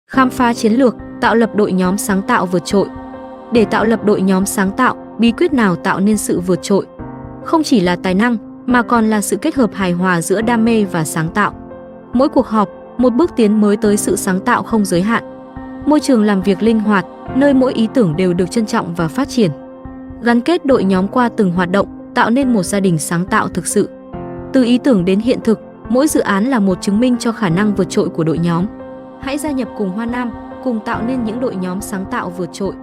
Khám phá chiến lược, tạo lập đội nhóm sáng tạo vượt trội. Để tạo lập đội nhóm sáng tạo, bí quyết nào tạo nên sự vượt trội? Không chỉ là tài năng, mà còn là sự kết hợp hài hòa giữa đam mê và sáng tạo. Mỗi cuộc họp, một bước tiến mới tới sự sáng tạo không giới hạn. Môi trường làm việc linh hoạt, nơi mỗi ý tưởng đều được trân trọng và phát triển. Gắn kết đội nhóm qua từng hoạt động, tạo nên một gia đình sáng tạo thực sự. Từ ý tưởng đến hiện thực, mỗi dự án là một chứng minh cho khả năng vượt trội của đội nhóm. Hãy gia nhập cùng Hoa Nam, cùng tạo nên những đội nhóm sáng tạo vượt trội.